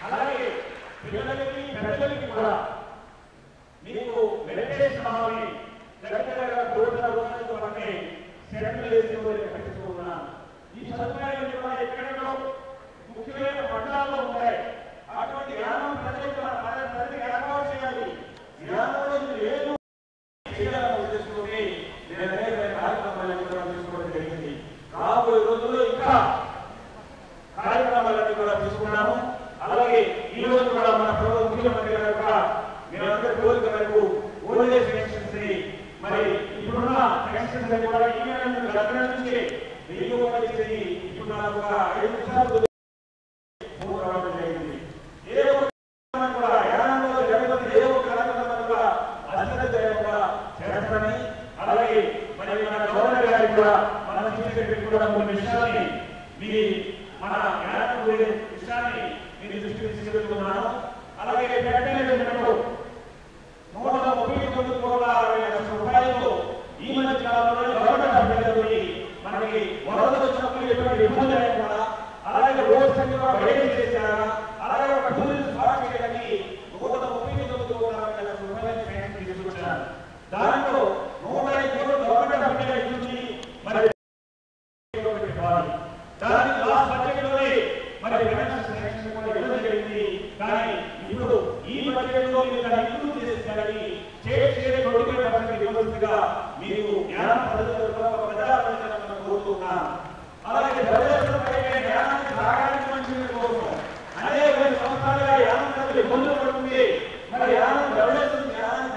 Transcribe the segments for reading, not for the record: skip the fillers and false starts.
అలాగే పిల్లలకి పెద్దలకి కూడా మీకు మెడిటేషన్ హాల్ని దగ్గరగా 1,00,00,000 రూపాయలతో పట్టే సెంట్రల్ ఏసీలో కట్టించుకున్నాను. ఈ సదుపాయాలు కూడా ఎక్కడెక్కడో ముఖ్యమైన పట్టణాల్లో ఉంటాయి. అటువంటి గ్రామం ప్రజలకు ఏర్పాటు చేయాలి. గ్రామంలో లేదు చేయాలని ఉద్దేశంతో నేను అనేక కార్యక్రమాలను కూడా తీసుకోవడం జరిగింది. రాబోయే రోజుల్లో ఇంకా కార్యక్రమాలన్నీ కూడా తీసుకున్నాము. అలాగే ఈ రోజు కూడా మన ప్రభుత్వ ముఖ్యమంత్రి గారు కూడా మేమందరి కోరిక మేరకు ఓల్డ్ ఏజ్ పెన్షన్స్ ని మరి ఇప్పుడున్న పెన్షన్స్ అని కూడా ఈ దగ్గర నుంచి 1000 రూపాయలు చేసి ఇప్పుడు నాకు ఒక 5 నిమిషాలు రావడం జరిగింది. ఏ ఒక్క కూడా యానంలో జరుగుతున్న ఏ ఒక్క కార్యక్రమాన్ని కూడా అశ్రద్ధగా చేస్తారని అలాగే మరి మన గవర్నర్ గారికి కూడా మన చీఫ్ సెక్రటరీ కూడా కొన్ని విషయాన్ని మీ మన యానం విషయాన్ని మీరు దృష్టికి తీసుకెళ్తున్నాను. అలాగే పెట్టినట్టు 139 కోట్ల 60 లక్షల రూపాయలతో ఈ మధ్య కాలంలో గవర్నమెంట్ అభ్యర్థులు మనకి వరద వచ్చినప్పుడు ఎటువంటి ఇబ్బంది లేకుండా అలాగే రోడ్స్ అన్ని కూడా వైడెన్ చేశారా అలాగే ఒక టూరిస్ట్ స్పాట్ చేయడానికి 139 కోట్ల 60 లక్షల రూపాయలు పేమెంట్ తీసుకొచ్చారు. దాంట్లో 105 కోట్లు గవర్నమెంట్ అభ్యర్థుల నుంచి మరి దానికి లాస్ట్ బడ్జెట్ లోనే మరి ఫైనాన్స్ సెక్షన్ కూడా ఇవ్వడం జరిగింది. కానీ ఇప్పుడు ఈ బడ్జెట్ లో మీరు దాన్ని ఇంక్లూడ్ చేసేసరికి స్టేట్ షేర్ 25% ఇవ్వాల్సిందిగా మీకు జ్ఞాన పద్ధతుల్లో ప్రజాప్రతినిధులను కోరుతున్నాను. అలాగే జ్ఞానాన్ని సాగానికి మంచి కోసం అనేక సంవత్సరాలుగా యానం ప్రజలు ఇబ్బందులు పడుతుంది. మరి యానం రెవల్యూషన్ జ్ఞానాన్ని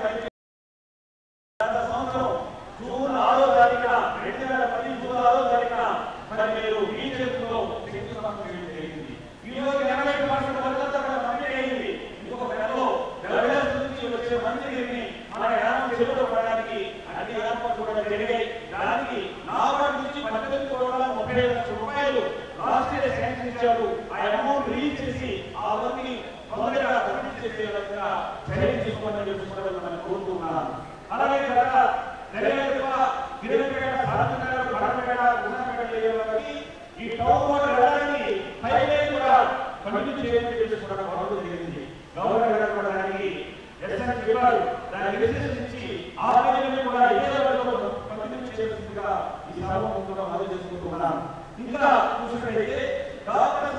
గత సంవత్సరం జూన్ 6వ తారీఖున 2010 జూన్ 6వ తారీఖున మరి మీరు ఈ చేతుల్లో శంకుస్థాపన చేయడం జరిగింది. ఈ రోజు 80% వరకంతా కూడా మంచి అయింది. ఇంకొక నెలలో రెవల్యూషన్ నుంచి వచ్చే మంచిని మన యానం చెరువులో పడడానికి అన్ని ఏర్పాట్లు కూడా జరిగాయి. దానికి నాబార్డు నుంచి 18 కోట్ల 35 లక్షల రూపాయలు లాస్ట్ ఇయర్ శాంక్షన్ ఇచ్చారు. ఆ అమౌంట్ రిలీజ్ చేసి అవన్నీ తొందరగా కంప్లీట్ చేసే విధంగా చర్యలు తీసుకోవాలని చెప్పి కూడా మనం కోరుతున్నాను. అలాగే ఈ టౌన్ వాటర్ వెళ్ళడానికి హైలైన్ కూడా కంటిన్యూ చేయమని చెప్పి కూడా కోరడం జరిగింది. గవర్నర్ గారు కూడా దానికి ఎస్ఎన్ చెప్పారు. దానికి డెసిషన్ ఇచ్చి ఆ పనిని కూడా ఏ లెవెల్లో కంటిన్యూ చేయవలసిందిగా ఈ సభ ముందుగా మనం చేసుకుంటున్నాం. ఇంకా చూసినట్లయితే డాక్టర్